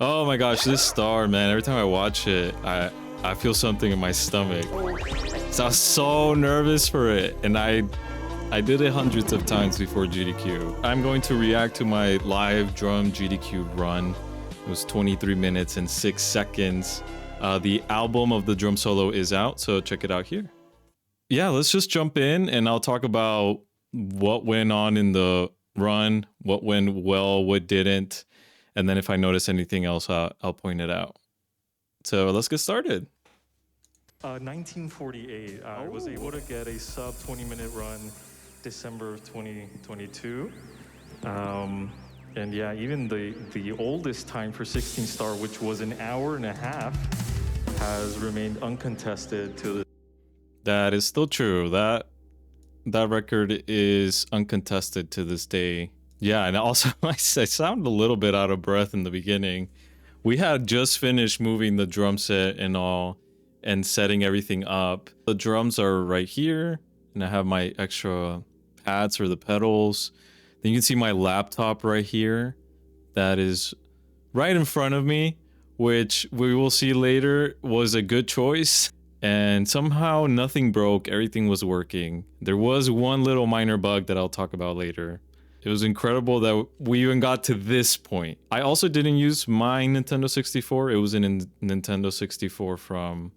Oh my gosh, this star, man. Every time I watch it, I feel something in my stomach. So I was so nervous for it, and I did it hundreds of times before GDQ. I'm going to react to my live drum GDQ run. It was 23 minutes and 6 seconds. The album of the drum solo is out, so check it out here. Yeah, let's just jump in and I'll talk about what went on in the run, what went well, what didn't, and then if I notice anything else, I'll point it out. So let's get started. 1948, I was able to get a sub 20-minute run December 2022. And yeah, even the oldest time for 16 star, which was an hour and a half, has remained uncontested to the... That is still true. That record is uncontested to this day. Yeah, and also I sound a little bit out of breath in the beginning. We had just finished moving the drum set and all and setting everything up. The drums are right here, and I have my extra pads for the pedals. Then you can see my laptop right here. That is right in front of me, which we will see later was a good choice. And somehow nothing broke, everything was working. There was one little minor bug that I'll talk about later. It was incredible that we even got to this point. I also didn't use my Nintendo 64. It was a Nintendo 64 from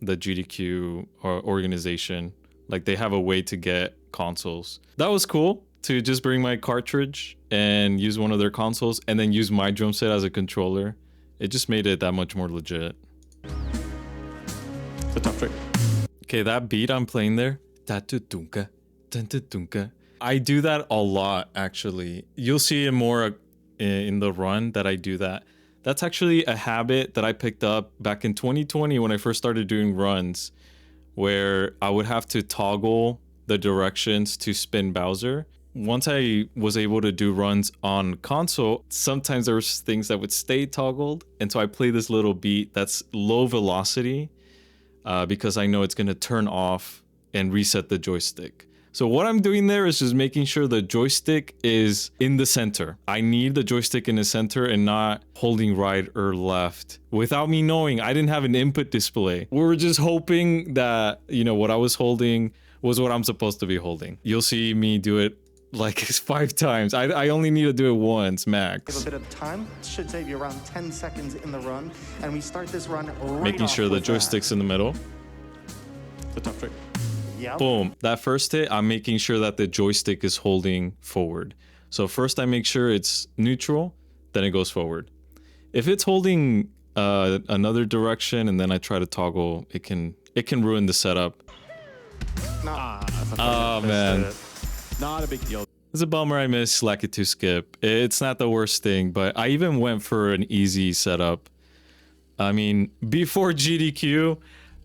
the GDQ organization. Like, they have a way to get consoles. That was cool, to just bring my cartridge and use one of their consoles and then use my drum set as a controller. It just made it that much more legit. The top trick. Okay, that beat I'm playing there. I do that a lot, actually. You'll see it more in the run that I do that. That's actually a habit that I picked up back in 2020 when I first started doing runs, where I would have to toggle the directions to spin Bowser. Once I was able to do runs on console, sometimes there was things that would stay toggled, and so I play this little beat that's low velocity because I know it's going to turn off and reset the joystick. So what I'm doing there is just making sure the joystick is in the center. I need the joystick in the center and not holding right or left. Without me knowing, I didn't have an input display. We were just hoping that, you know, what I was holding was what I'm supposed to be holding. You'll see me do it like 5 times. I only need to do it once, max. Give a bit of time. It should save you around 10 seconds in the run. And we start this run right making sure the joystick's in the middle. The top trick. Yep. Boom. That first hit, I'm making sure that the joystick is holding forward. So first I make sure it's neutral, then it goes forward. If it's holding another direction and then I try to toggle, it can ruin the setup. Oh man. Not a big deal. It's a bummer I missed Slack It to Skip. It's not the worst thing, but I even went for an easy setup. I mean, before GDQ,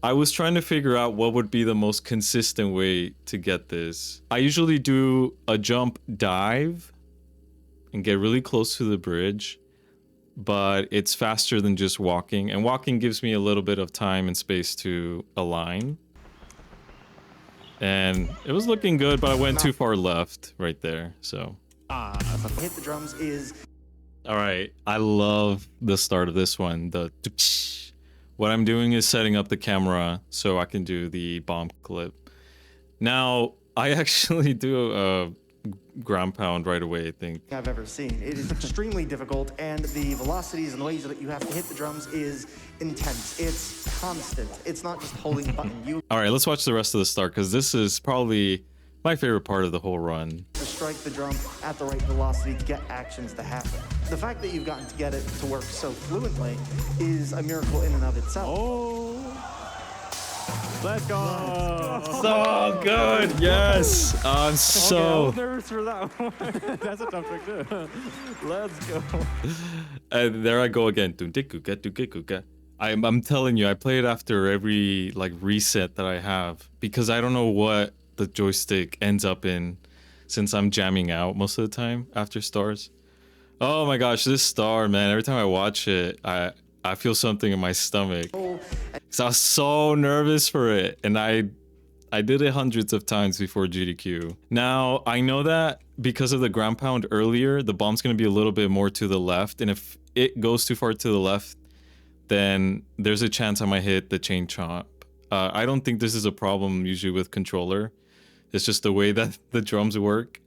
I was trying to figure out what would be the most consistent way to get this. I usually do a jump dive and get really close to the bridge, but it's faster than just walking, and walking gives me a little bit of time and space to align. And it was looking good, but I went too far left right there, so. Hit the drums is... All right, I love the start of this one, What I'm doing is setting up the camera so I can do the bomb clip. Now, I actually do a ground pound right away, I think. I've ever seen. It is extremely difficult, and the velocities and the ways that you have to hit the drums is intense. It's constant. It's not just holding a button. All right, let's watch the rest of the start, because this is probably my favorite part of the whole run. To strike the drum at the right velocity to get actions to happen. The fact that you've gotten to get it to work so fluently is a miracle in and of itself. Oh, let's go. So good, yes. I'm so... Okay, I was nervous for that one. That's a tough trick too. Let's go. And there I go again. I'm telling you, I play it after every like reset that I have, because I don't know what the joystick ends up in, since I'm jamming out most of the time after stars. Oh my gosh, this star, man, every time I watch it, I feel something in my stomach. So I was so nervous for it, and I did it hundreds of times before GDQ. Now, I know that because of the ground pound earlier, the bomb's gonna be a little bit more to the left, and it goes too far to the left, then there's a chance I might hit the chain chomp. I don't think this is a problem usually with controller. It's just the way that the drums work.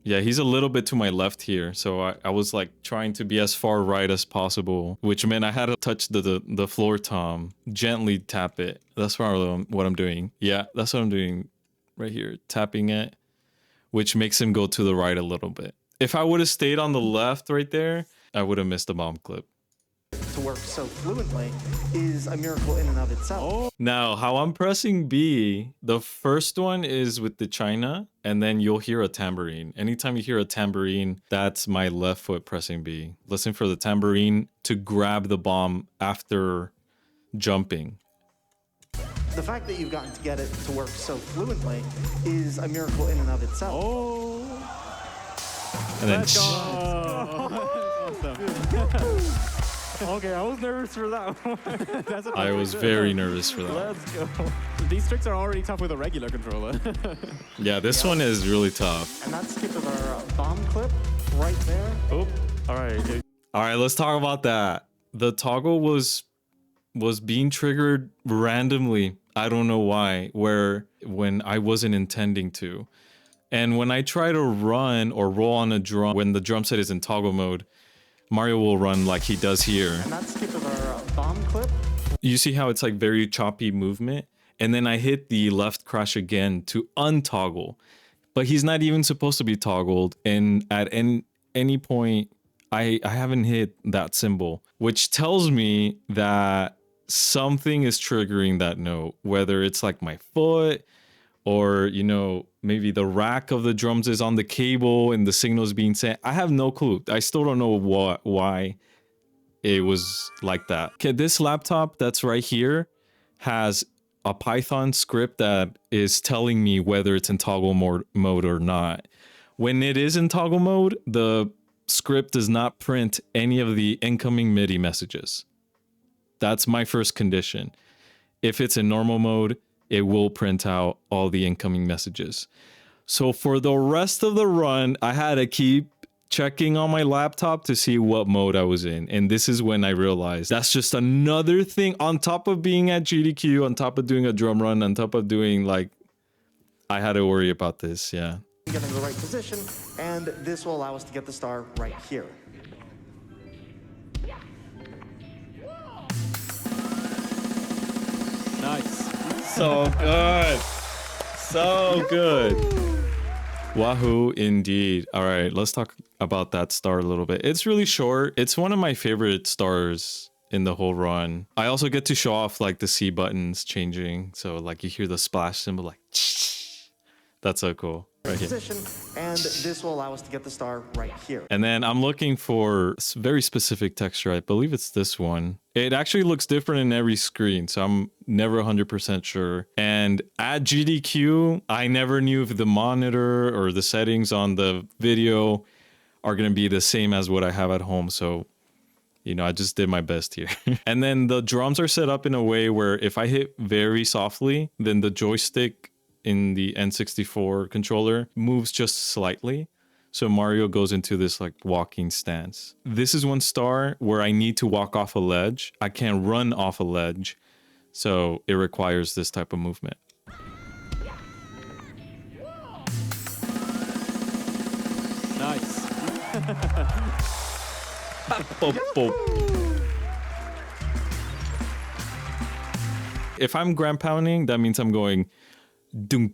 Yeah, he's a little bit to my left here, so I was like trying to be as far right as possible, which meant I had to touch the floor tom, gently tap it. That's what I'm doing. Yeah, that's what I'm doing right here, tapping it, which makes him go to the right a little bit. If I would have stayed on the left right there, I would have missed the bomb clip. To work so fluently is a miracle in and of itself. Now, how I'm pressing B, the first one is with the China, and then you'll hear a tambourine. Anytime you hear a tambourine, that's my left foot pressing B. Listen for the tambourine to grab the bomb after jumping. The fact that you've gotten to get it to work so fluently is a miracle in and of itself. And then Okay, I was nervous for that one. That's a I was very nervous for that. Let's go. These tricks are already tough with a regular controller. Yeah, this one is really tough. And that skippers our bomb clip right there. Oh, all right, let's talk about that. The toggle was being triggered randomly. I don't know why, when I wasn't intending to. And when I try to run or roll on a drum, when the drum set is in toggle mode, Mario will run like he does here. And that skippers our bomb clip. You see how it's like very choppy movement? And then I hit the left crash again to untoggle. But he's not even supposed to be toggled. And at any point, I haven't hit that symbol, which tells me that something is triggering that note, whether it's like my foot or, you know, maybe the rack of the drums is on the cable and the signal is being sent. I have no clue. I still don't know why it was like that. Okay, this laptop that's right here has a Python script that is telling me whether it's in toggle mode or not. When it is in toggle mode, the script does not print any of the incoming MIDI messages. That's my first condition. If it's in normal mode, it will print out all the incoming messages. So for the rest of the run, I had to keep checking on my laptop to see what mode I was in. And this is when I realized that's just another thing on top of being at GDQ, on top of doing a drum run, on top of doing like, I had to worry about this, yeah. Get into the right position, and this will allow us to get the star right here. Nice. So good. So good. Wahoo indeed. All right, let's talk about that star a little bit. It's really short. It's one of my favorite stars in the whole run. I also get to show off like the C buttons changing. So like you hear the splash symbol like that's so cool. Right here. Position, and this will allow us to get the star right here. And then I'm looking for very specific texture. I believe it's this one. It actually looks different in every screen, so I'm never 100% sure. And at GDQ, I never knew if the monitor or the settings on the video are going to be the same as what I have at home. So, you know, I just did my best here. And then the drums are set up in a way where if I hit very softly, then the joystick in the N64 controller moves just slightly. So Mario goes into this like walking stance. This is one star where I need to walk off a ledge. I can't run off a ledge. So it requires this type of movement. Nice. If I'm ground pounding, that means I'm going dung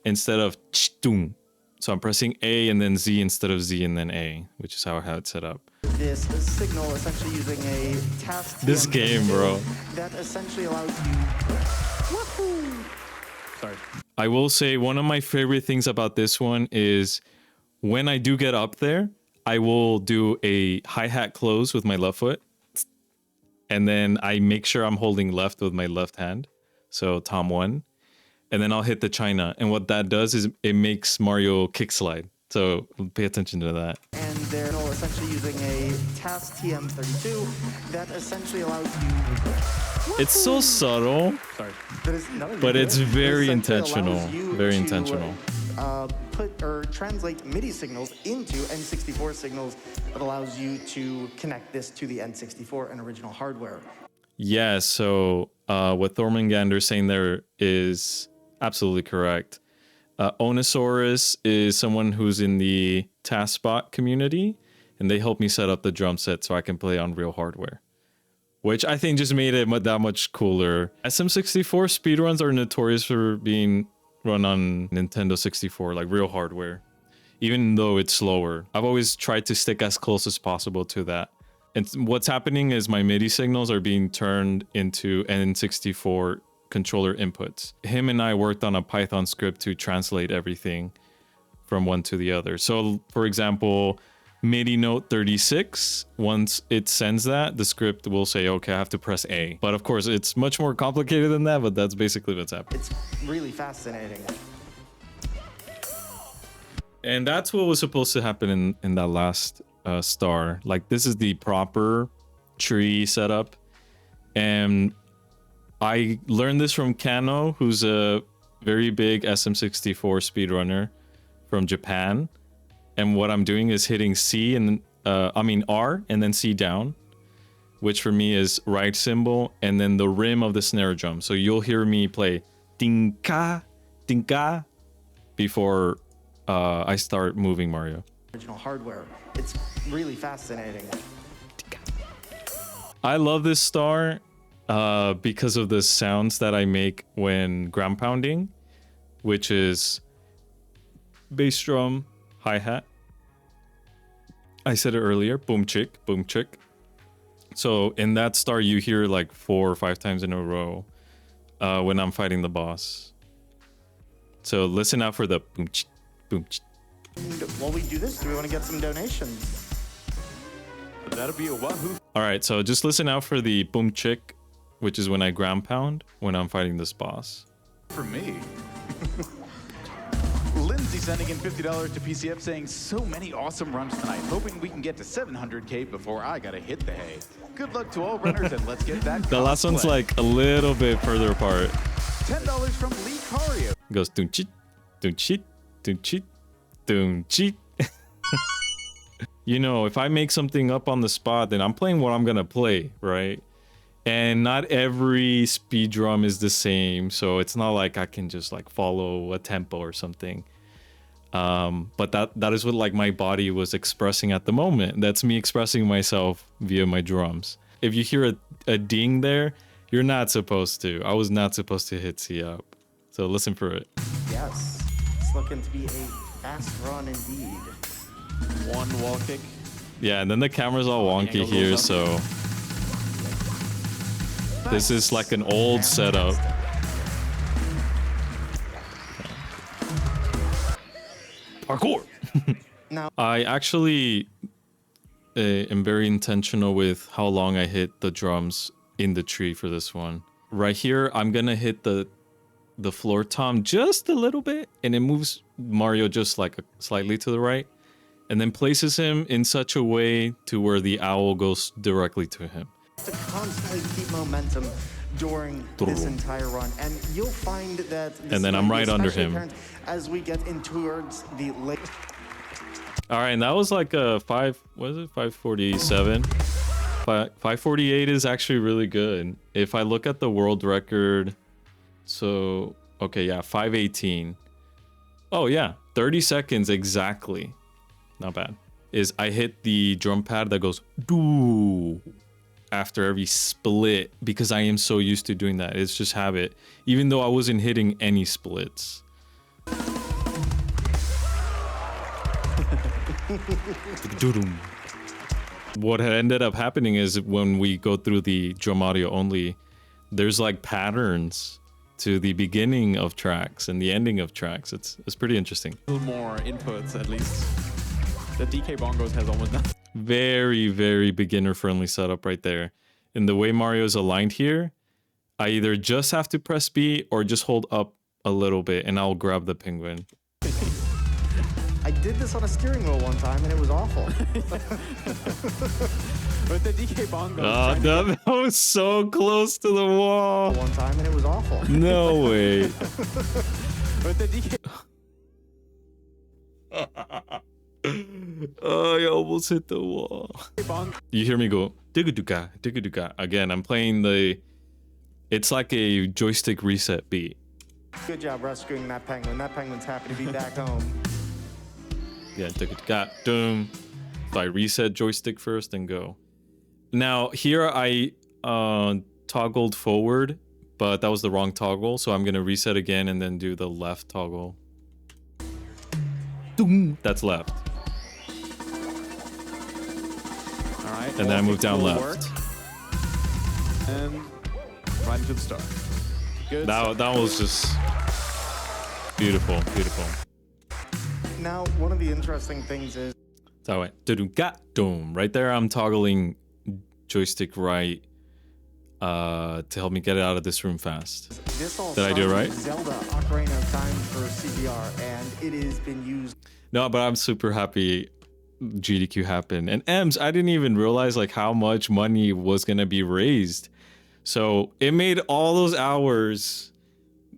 instead of dung. So I'm pressing A and then Z instead of Z and then A, which is how I have it set up. This signal essentially using a task. This game, bro. That essentially allows you. Woohoo! Sorry. I will say one of my favorite things about this one is when I do get up there, I will do a hi-hat close with my left foot. And then I make sure I'm holding left with my left hand. So Tom 1. And then I'll hit the China. And what that does is it makes Mario kick slide. So pay attention to that. And they're essentially using a task TM32 that essentially allows you. It's so subtle, Sorry. but it's very Essentially intentional. allows you Very to, intentional. Put or translate MIDI signals into N64 signals that allows you to connect this to the N64 and original hardware. Yeah, so what Thormangander is saying there is absolutely correct. Onosaurus is someone who's in the TaskBot community, and they helped me set up the drum set so I can play on real hardware, which I think just made it that much cooler. SM64 speedruns are notorious for being run on Nintendo 64, like real hardware, even though it's slower. I've always tried to stick as close as possible to that. And what's happening is my MIDI signals are being turned into N64 controller inputs. Him and I worked on a Python script to translate everything from one to the other. So for example, MIDI note 36, once it sends that, the script will say, okay, I have to press A. But of course, it's much more complicated than that, but that's basically what's happening. It's really fascinating. And that's what was supposed to happen in that last star. Like, this is the proper tree setup. And I learned this from Kano, who's a very big SM64 speedrunner from Japan. And what I'm doing is hitting C and R and then C down, which for me is right cymbal and then the rim of the snare drum. So you'll hear me play dinka, dinka before I start moving Mario. Original hardware. It's really fascinating. I love this star because of the sounds that I make when ground pounding, which is bass drum, hi-hat. I said it earlier, boom chick, boom chick. So in that star, you hear like 4 or 5 times in a row when I'm fighting the boss. So listen out for the boom chick, boom chick. And while we do this, do we want to get some donations? That'll be a wahoo. All right, so just listen out for the boom chick, which is when I ground pound when I'm fighting this boss. For me. Lindsay sending in $50 to PCF saying, so many awesome runs tonight. Hoping we can get to 700K before I gotta hit the hay. Good luck to all runners and let's get that. The last one's like a little bit further apart. $10 from Lee Cario. It goes doom cheat, doom cheat, doom cheat, doom cheat. You know, if I make something up on the spot, then I'm playing what I'm gonna play, right? And not every speed drum is the same, so it's not like I can just like follow a tempo or something. But that is what like my body was expressing at the moment. That's me expressing myself via my drums. If you hear a ding there, you're not supposed to. I was not supposed to hit C up. So listen for it. Yes. It's looking to be a fast run indeed. One wall kick. Yeah, and then the camera's all wonky angle here, goes up. so this is like an old setup. Parkour! Now, I actually am very intentional with how long I hit the drums in the tree for this one. Right here, I'm gonna hit the floor tom just a little bit, and it moves Mario just like slightly to the right, and then places him in such a way to where the owl goes directly to him. to constantly keep momentum during this entire run, and you'll find that this And then will I'm be right under especially him. apparent as we get in towards the late. All right, and that was like a 547. 548 is actually really good. If I look at the world record, so okay, yeah, 518. Oh yeah, 30 seconds exactly. Not bad. Is I hit the drum pad that goes doo after every split because I am so used to doing that. It's just habit, even though I wasn't hitting any splits. What had ended up happening is when we go through the drum audio only, there's like patterns to the beginning of tracks and the ending of tracks. It's pretty interesting. A little more inputs, at least. The DK bongos has almost nothing. Very, very beginner friendly setup right there. And the way Mario is aligned here, I either just have to press B or just hold up a little bit and I'll grab the penguin. I did this on a steering wheel one time and it was awful. But the DK bongos. Oh, that was so close to the wall. One time and it was awful. No way. But the DK. Oh, I almost hit the wall. You hear me go, digga-duka, digga-duka. Again, I'm playing the... It's like a joystick reset beat. Good job rescuing that penguin. That penguin's happy to be back home. Yeah, digga-duka, doom. So I reset joystick first and go. Now, here I toggled forward, but that was the wrong toggle. So I'm going to reset again and then do the left toggle. Doom. That's left. All right. And then I move down left. And right into the star. Good. That was just beautiful, beautiful. Now, one of the interesting things is... So I went, doom. Right there, I'm toggling joystick right to help me get it out of this room fast. This all Did I do it right? Zelda Ocarina of Time for CZR, and it has been used... No, but I'm super happy GDQ happened. And Ems, I didn't even realize like how much money was gonna be raised. So it made all those hours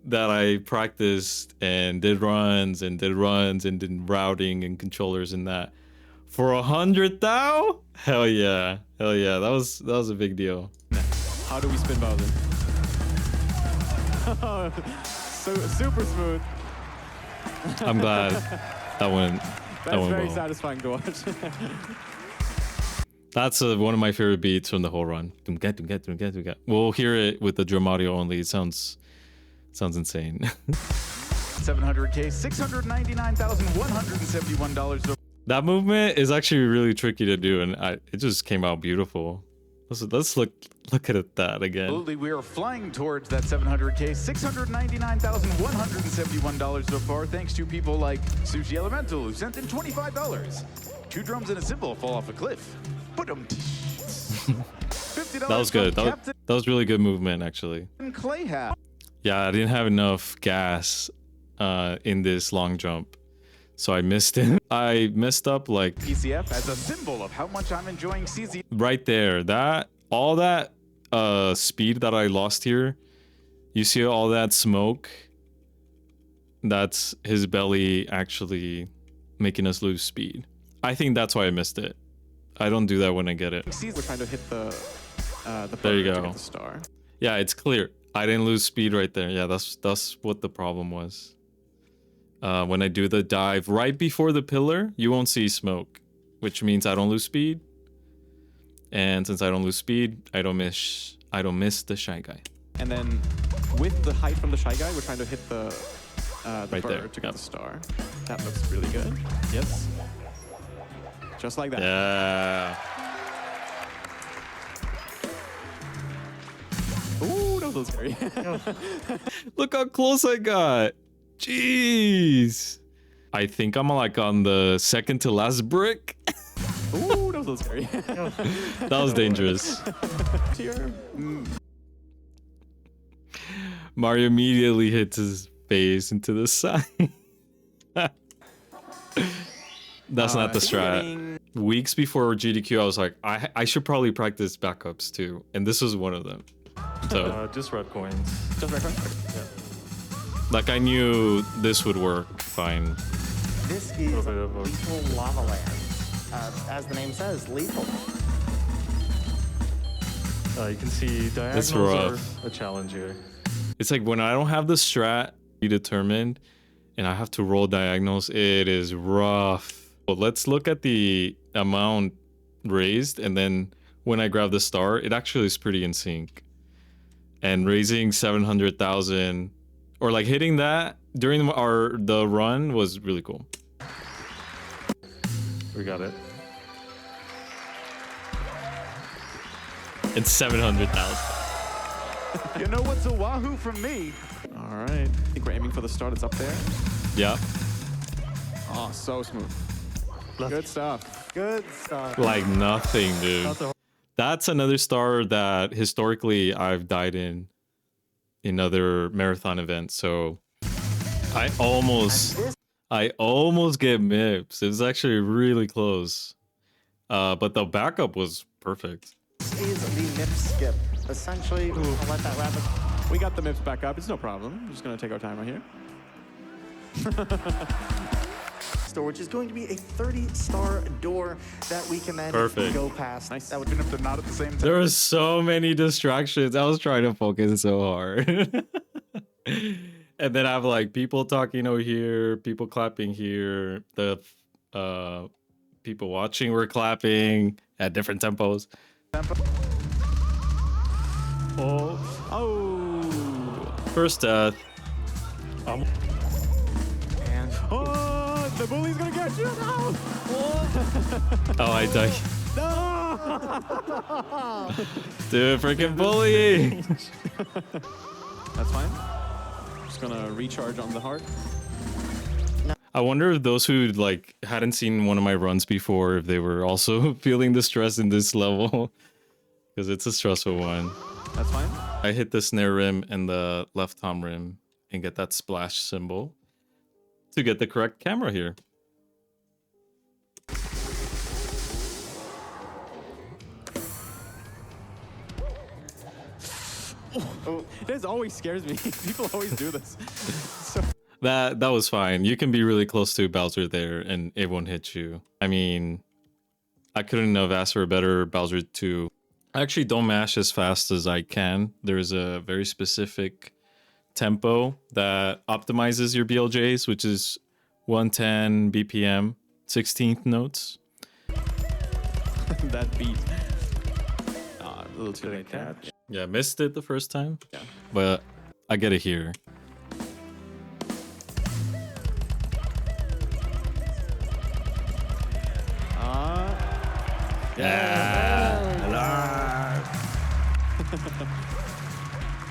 that I practiced and did runs and did routing and controllers and that for 100,000. Hell yeah, that was a big deal. How do we spin Bowser? So super smooth. I'm glad that went. That's very well. satisfying to watch. That's one of my favorite beats from the whole run. We'll hear it with the drum audio only. It sounds insane. 700K, $699,171. That movement is actually really tricky to do, and it just came out beautiful. Let's look at that again. Absolutely, we are flying towards that 700K, $699,171 so far, thanks to people like Sushi Elemental, who sent in $25. 2 drums and a cymbal fall off a cliff. $50. That was good. That was really good movement, actually. Clay hat. Yeah, I didn't have enough gas in this long jump, so I missed it. I messed up like PCF as a symbol of how much I'm enjoying CZ. right there. All that speed that I lost here. You see all that smoke? That's his belly actually making us lose speed. I think that's why I missed it. I don't do that when I get it. We're trying to hit the There you bird to go. get the star. Yeah, it's clear. I didn't lose speed right there. Yeah, that's what the problem was. When I do the dive right before the pillar, you won't see smoke, which means I don't lose speed. And since I don't lose speed, I don't miss the Shy Guy. And then with the height from the Shy Guy, we're trying to hit the Right bird there. to get Yep. the star. That looks really good. Yes. Just like that. Yeah. Ooh, that was scary. Look how close I got. Jeez. I think I'm like on the second to last brick. Ooh, that was scary. That was dangerous. Here. Mario immediately hits his face into the side. That's not the strat. Weeks before GDQ, I was like, I should probably practice backups too. And this was one of them. So Just red coins. Just right. Yeah. like I knew this would work fine. This is bit of a- lethal lava land. As the name says, lethal. You can see diagonals rough. are a challenge here. It's like when I don't have the strat predetermined and I have to roll diagonals, it is rough. Well, let's look at the amount raised, and then when I grab the star, it actually is pretty in sync. And raising 700,000 or like hitting that during the run was really cool. We got it. It's 700,000. You know what's a wahoo from me? All right. I think we're aiming for the star that's up there. Yeah, Oh, so smooth. Good stuff. Good stuff. like nothing, dude. That's a That's another star that historically I've died in other marathon events. So I almost get MIPS. It was actually really close. But the backup was perfect. This is the nip skip. Essentially, I'll let that rabbit... We got the MIPS back up. It's no problem. I'm just going to take our time right here. door, which is going to be a 30-star door that we can then Perfect. go past. Nice. That would Even if they're not at the same time. There were so many distractions. I was trying to focus so hard. And then I have like people talking over here, people clapping here, the people watching were clapping at different tempos. Oh. First death. and Oh, the bully's gonna get you. No. Oh, I died. No. Dude, freaking bullying. That's fine. Just gonna recharge on the heart. I wonder if those who like hadn't seen one of my runs before, if they were also feeling the stress in this level, because it's a stressful one. That's fine. I hit the snare rim and the left tom rim and get that splash symbol to get the correct camera here. This always scares me. People always do this. So That was fine. You can be really close to Bowser there and it won't hit you. I mean, I couldn't have asked for a better Bowser 2. I actually don't mash as fast as I can. There's a very specific tempo that optimizes your BLJs, which is 110 BPM, 16th notes. that beat. A little too late there. Yeah, missed it the first time, Yeah. but I get it here.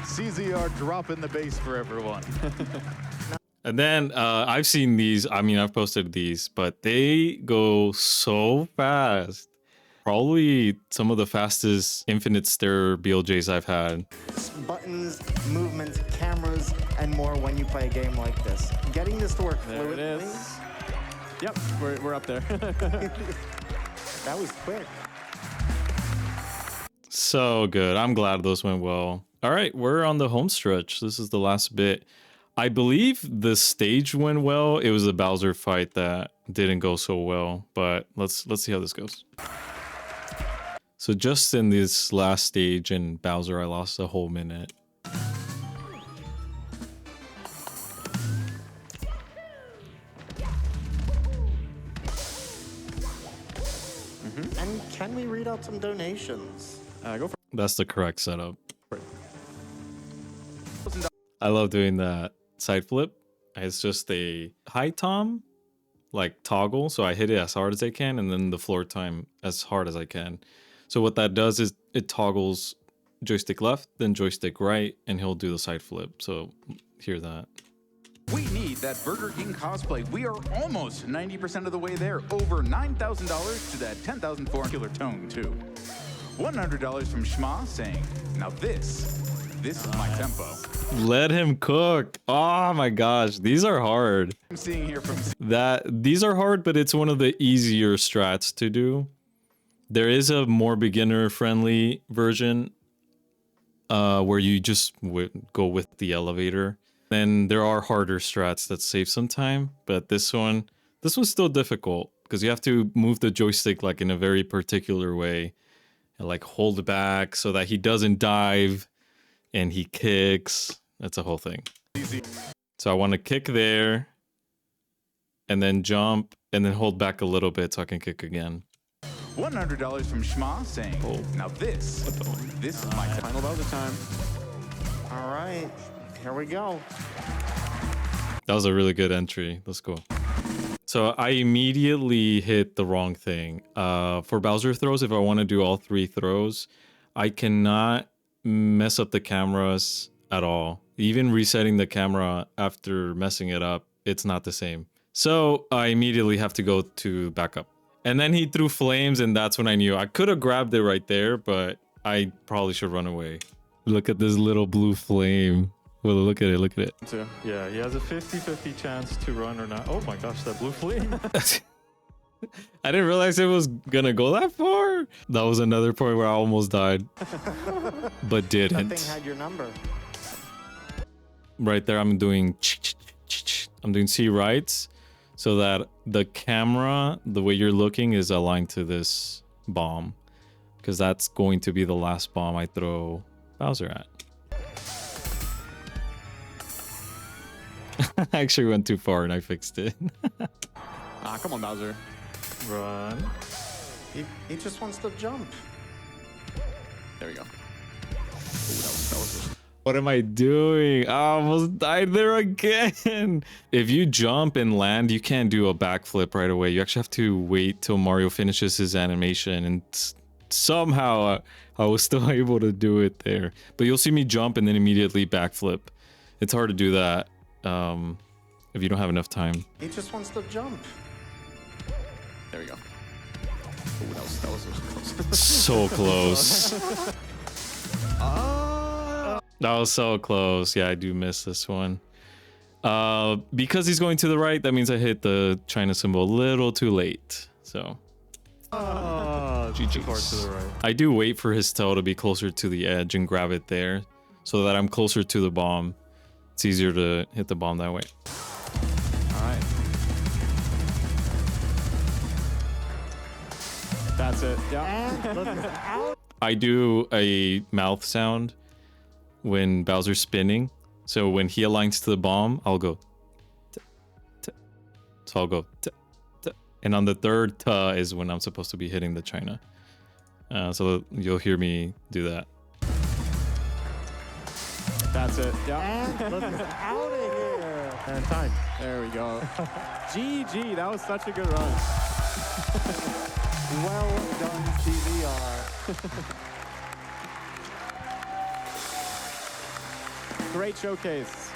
CZR dropping the bass for everyone. And then I've seen these. I mean, I've posted these, but they go so fast. Probably some of the fastest infinite stare BLJs I've had. buttons, movements, cameras, and more when you play a game like this. Getting this to work There it fluidly, is. Yep, we're up there. that was quick. So good. I'm glad those went well. All right, we're on the home stretch. This is the last bit. I believe the stage went well. It was a Bowser fight that didn't go so well, but let's see how this goes. So just in this last stage in Bowser, I lost a whole minute. And can we read out some donations? Go for That's the correct setup. it. I love doing that side flip. It's just a high tom, like toggle. So I hit it as hard as I can, and then the floor time as hard as I can. So what that does is it toggles joystick left, then joystick right, and he'll do the side flip. So hear that. We need that Burger King cosplay. We are almost 90% of the way there. Over $9,000 to that 10,004 killer tone, too. $100 from Shma saying, now this is my tempo. Let him cook. Oh my gosh, these are hard. I'm seeing here from These are hard, but it's one of the easier strats to do. There is a more beginner-friendly version where you just go with the elevator. Then there are harder strats that save some time, but this one's still difficult because you have to move the joystick like in a very particular way and like hold back so that he doesn't dive and he kicks. That's a whole thing. So I want to kick there and then jump and then hold back a little bit so I can kick again. $100 from Shma saying, now this is my tempo. Final Bowser time. All right, here we go. That was a really good entry. Let's go. So I immediately hit the wrong thing. For Bowser throws, if I want to do all three throws, I cannot mess up the cameras at all. Even resetting the camera after messing it up, it's not the same. So I immediately have to go to backup. And then he threw flames, and that's when I knew. I could have grabbed it right there, but I probably should run away. Look at this little blue flame. Well, look at it, look at it. Too. Yeah, he has a 50-50 chance to run or not. Oh my gosh, that blue flame. I didn't realize it was gonna go that far. That was another point where I almost died, but That didn't. thing had your number. Right there, I'm doing C rights. so that the camera, the way you're looking, is aligned to this bomb, because that's going to be the last bomb I throw Bowser at. I actually went too far and I fixed it. Ah, come on, Bowser. Run. He just wants to jump. There we go. Ooh, that was What am I doing? I almost died there again. If you jump and land, you can't do a backflip right away. You actually have to wait till Mario finishes his animation, and somehow I was still able to do it there. But you'll see me jump and then immediately backflip. It's hard to do that if you don't have enough time. He just wants to jump. There we go. Ooh, that was close. So close. That was so close. Yeah, I do miss this one. Because he's going to the right, that means I hit the China symbol a little too late. So Too far to the right. I do wait for his tail to be closer to the edge and grab it there, so that I'm closer to the bomb. It's easier to hit the bomb that way. All right. That's it. Yeah. I do a mouth sound when Bowser's spinning. So when he aligns to the bomb, I'll go. So I'll go. And on the third is when I'm supposed to be hitting the China. So you'll hear me do that. That's it. Yeah. Out of here. And time. There we go. GG. That was such a good run. Well done, CZR. Great showcase.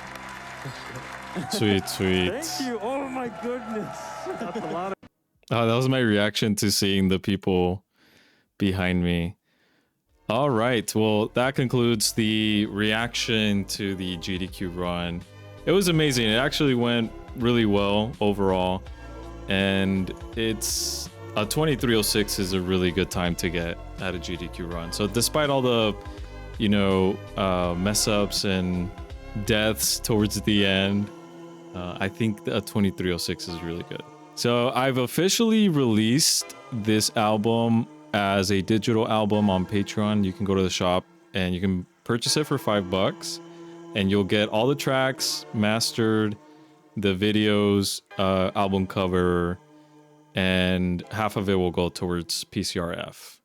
Sweet, sweet. Thank you. Oh my goodness. That's a lot of. That was my reaction to seeing the people behind me. All right, well, that concludes the reaction to the GDQ run. It was amazing. It actually went really well overall, and it's a 2306 is a really good time to get at a GDQ run. So despite all the, you know, mess ups and deaths towards the end, I think a 2306 is really good. So I've officially released this album as a digital album on Patreon. You can go to the shop and you can purchase it for $5, and you'll get all the tracks mastered, the videos, album cover, and half of it will go towards PCRF.